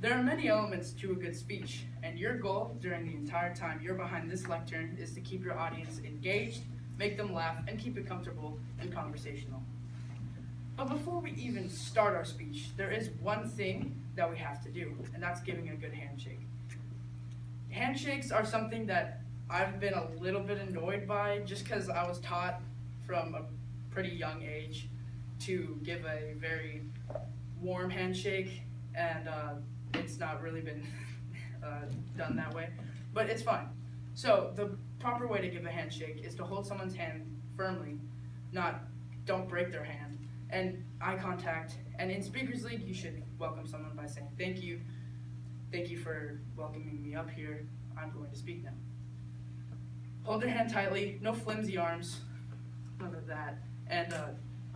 There are many elements to a good speech, and your goal during the entire time you're behind this lectern is to keep your audience engaged, make them laugh, and keep it comfortable and conversational. But before we even start our speech, there is one thing that we have to do, and that's giving a good handshake. Handshakes are something that I've been a little bit annoyed by just because I was taught from a pretty young age to give a very warm handshake, and it's not really been done that way, but it's fine. So the proper way to give a handshake is to hold someone's hand firmly, don't break their hand, and eye contact. And in Speakers League, you should welcome someone by saying, thank you for welcoming me up here, I'm going to speak now. Hold your hand tightly, no flimsy arms, none of that, and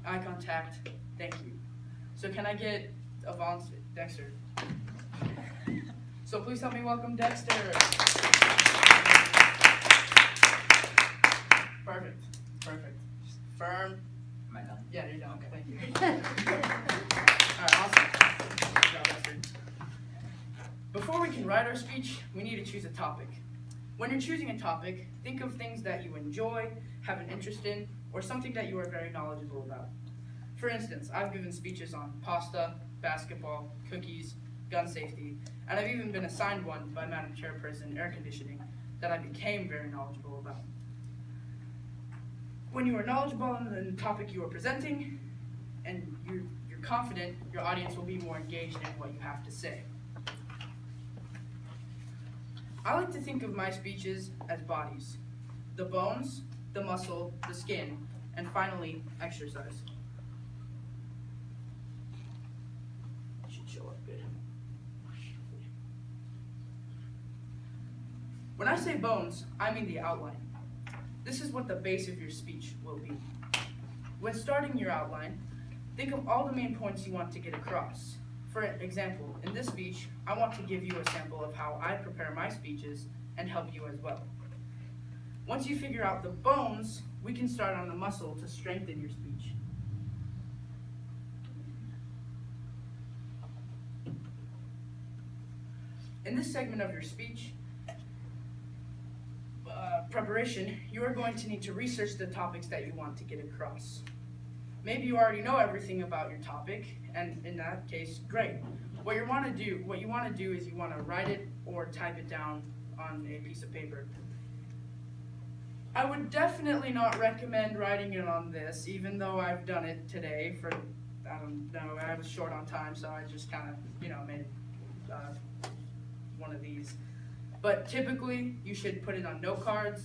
eye contact, thank you. So can I get a volunteer, Dexter? So please help me welcome Dexter. Perfect. Just firm. Am I done? Yeah, you're done. Okay, thank you. All right, awesome. Good job, Dexter. Before we can write our speech, we need to choose a topic. When you're choosing a topic, think of things that you enjoy, have an interest in, or something that you are very knowledgeable about. For instance, I've given speeches on pasta, basketball, cookies, gun safety, and I've even been assigned one by Madam Chairperson, air conditioning, that I became very knowledgeable about. When you are knowledgeable in the topic you are presenting, and you're confident, your audience will be more engaged in what you have to say. I like to think of my speeches as bodies: the bones, the muscle, the skin, and finally, exercise. Should show up good. When I say bones, I mean the outline. This is what the base of your speech will be. When starting your outline, think of all the main points you want to get across. For example, in this speech, I want to give you a sample of how I prepare my speeches and help you as well. Once you figure out the bones, we can start on the muscle to strengthen your speech. In this segment of your speech, preparation, you are going to need to research the topics that you want to get across. Maybe you already know everything about your topic, and in that case, great. What you want to do is you want to write it or type it down on a piece of paper. I would definitely not recommend writing it on this, even though I've done it today for, I don't know, I was short on time, so I just kind of, made one of these. But typically, you should put it on note cards,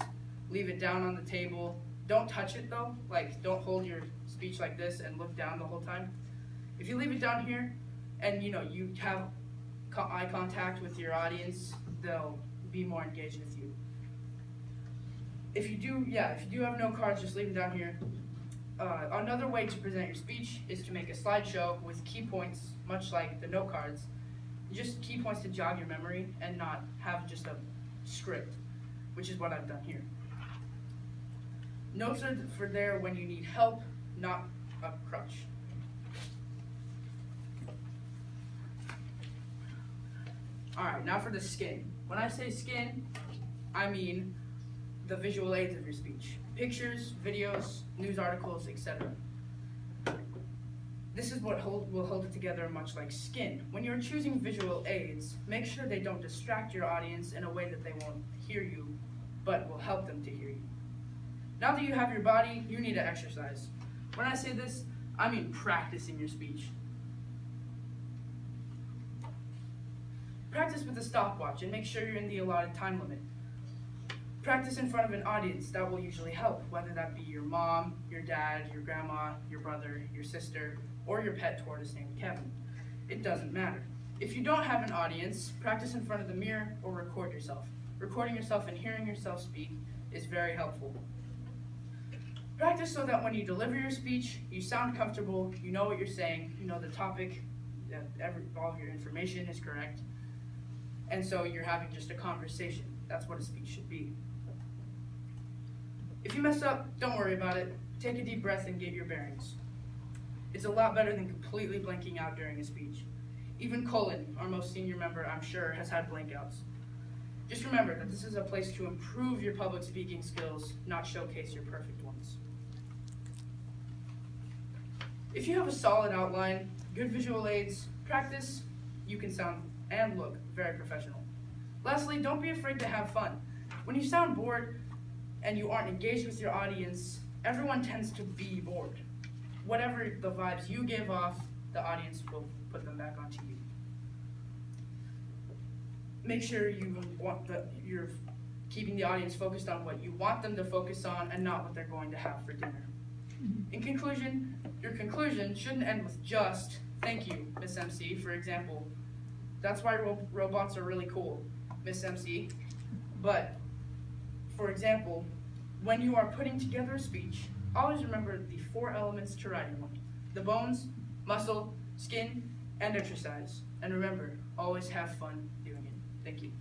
leave it down on the table. Don't touch it though, don't hold your speech like this and look down the whole time. If you leave it down here and you have eye contact with your audience, they'll be more engaged with you. If you do have note cards, just leave them down here. Another way to present your speech is to make a slideshow with key points, much like the note cards. Just key points to jog your memory and not have just a script, which is what I've done here. Notes are for there when you need help, not a crutch. All right, now for the skin. When I say skin, I mean the visual aids of your speech. Pictures, videos, news articles, etc. This is what will hold it together much like skin. When you're choosing visual aids, make sure they don't distract your audience in a way that they won't hear you, but will help them to hear you. Now that you have your body, you need to exercise. When I say this, I mean practicing your speech. Practice with a stopwatch and make sure you're in the allotted time limit. Practice in front of an audience. That will usually help, whether that be your mom, your dad, your grandma, your brother, your sister, or your pet tortoise named Kevin. It doesn't matter. If you don't have an audience, practice in front of the mirror or record yourself. Recording yourself and hearing yourself speak is very helpful. Practice so that when you deliver your speech, you sound comfortable, you know what you're saying, you know the topic, all of your information is correct, and so you're having just a conversation. That's what a speech should be. If you mess up, don't worry about it. Take a deep breath and get your bearings. It's a lot better than completely blanking out during a speech. Even Colin, our most senior member, I'm sure, has had blankouts. Just remember that this is a place to improve your public speaking skills, not showcase your perfect ones. If you have a solid outline, good visual aids, practice, you can sound and look very professional. Lastly, don't be afraid to have fun. When you sound bored and you aren't engaged with your audience, everyone tends to be bored. Whatever the vibes you give off, the audience will put them back onto you. Make sure you're keeping the audience focused on what you want them to focus on and not what they're going to have for dinner. In conclusion, your conclusion shouldn't end with just, "Thank you, Miss MC," for example. That's why robots are really cool, Miss MC. But, for example, when you are putting together a speech, always remember the 4 elements to writing one: the bones, muscle, skin, and exercise. And remember, always have fun doing it. Thank you.